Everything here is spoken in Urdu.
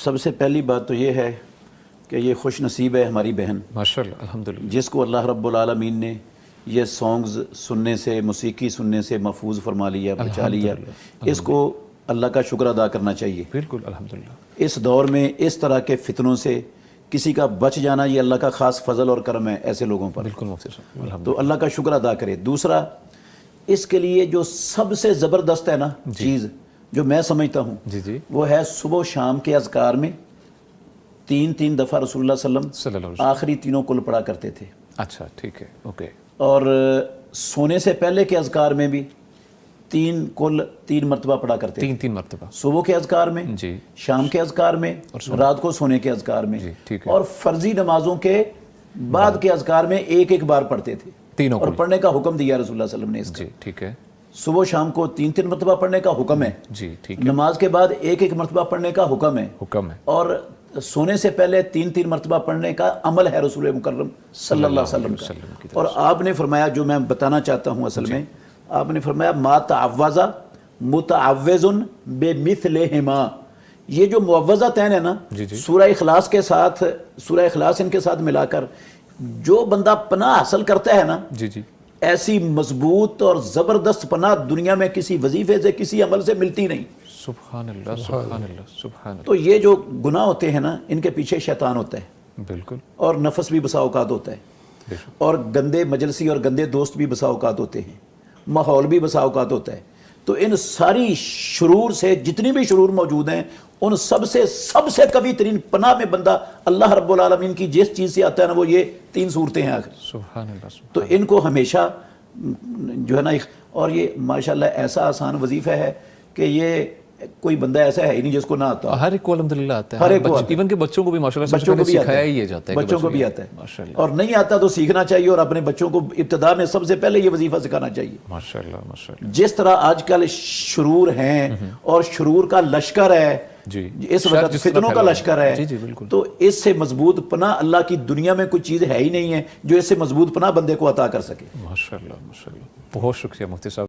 سب سے پہلی بات تو یہ ہے کہ یہ خوش نصیب ہے ہماری بہن ماشاءاللہ الحمدللہ جس کو اللہ رب العالمین نے یہ سانگز سننے سے، موسیقی سننے سے محفوظ فرما لیا، بچا لیا. اس کو اللہ کا شکر ادا کرنا چاہیے. بالکل الحمدللہ. اس دور میں اس طرح کے فتنوں سے کسی کا بچ جانا یہ اللہ کا خاص فضل اور کرم ہے ایسے لوگوں پر. بالکل مفتی صاحب الحمدللہ. تو اللہ کا شکر ادا کرے. دوسرا، اس کے لیے جو سب سے زبردست ہے نا چیز جو میں سمجھتا ہوں جی وہ ہے صبح و شام کے اذکار میں تین دفعہ رسول اللہ صلی اللہ علیہ صلی اللہ علیہ وسلم آخری تینوں کل پڑھا کرتے تھے. اچھا ٹھیک ہے اوکے. اور سونے سے پہلے کے اذکار میں بھی تین مرتبہ پڑھا کرتے تھے. تین مرتبہ صبح کے اذکار میں، جی شام کے اذکار میں، رات کو سونے کے اذکار میں، جی ٹھیک ہے. اور فرضی نمازوں کے بعد کے اذکار میں ایک بار پڑھتے تھے. تینوں اور کو پڑھنے کا حکم دیا رسول اللہ صلی اللہ علیہ وسلم نے اس کا. جی ٹھیک ہے. صبح و شام کو تین مرتبہ پڑھنے کا حکم ہے. جی ٹھیک ہے. نماز کے بعد ایک مرتبہ پڑھنے کا حکم ہے. اور سونے سے پہلے تین مرتبہ پڑھنے کا عمل ہے رسول مکرم صلی اللہ علیہ وسلم کا. اور آپ نے فرمایا، جو میں بتانا چاہتا ہوں اصل میں، آپ نے فرمایا ما تعوذ متعوذ بمثلہما. یہ جو معوذتین ہے نا، سورہ اخلاص کے ساتھ، سورہ اخلاص ان کے ساتھ ملا کر جو بندہ پناہ حاصل کرتا ہے نا، ایسی مضبوط اور زبردست پناہ دنیا میں کسی وظیفے سے، کسی عمل سے ملتی نہیں. سبحان اللہ سبحان اللہ سبحان اللہ. تو یہ جو گناہ ہوتے ہیں نا، ان کے پیچھے شیطان ہوتا ہے. بالکل. اور نفس بھی بسا اوقات ہوتا ہے. اور گندے مجلسی اور گندے دوست بھی بسا اوقات ہوتے ہیں. ماحول بھی بسا اوقات ہوتا ہے. تو ان ساری شرور سے، جتنی بھی شرور موجود ہیں، ان سب سے قوی ترین پناہ میں بندہ اللہ رب العالمین کی جس چیز سے آتا ہے نا، وہ یہ تین صورتیں ہیں آخر. سبحان اللہ. تو ان کو ہمیشہ جو ہے نا، اور یہ ماشاءاللہ ایسا آسان وظیفہ ہے کہ یہ کوئی بندہ ایسا ہے ہی نہیں جس کو نہ آتا. ہر ایک کو الحمدللہ آتا ہے. ہر ایک کو ایون کہ بچوں کو بھی ماشاءاللہ بچوں کو بھی سکھایا ہی جاتا ہے. بچوں کو بھی آتا ہے ماشاءاللہ. اور نہیں آتا تو سیکھنا چاہیے، اور اپنے بچوں کو ابتدا میں سب سے پہلے یہ وظیفہ سکھانا چاہیے. ماشاءاللہ ماشاءاللہ. جس طرح آج کل شرور ہیں اور شرور کا لشکر ہے، اس وقت فتنوں کا لشکر ہے، تو اس سے مضبوط پناہ اللہ کی دنیا میں کوئی چیز ہے ہی نہیں ہے جو اس سے مضبوط پناہ بندے کو عطا کر سکے. ماشاءاللہ ماشاءاللہ. بہت شکریہ مفتی صاحب.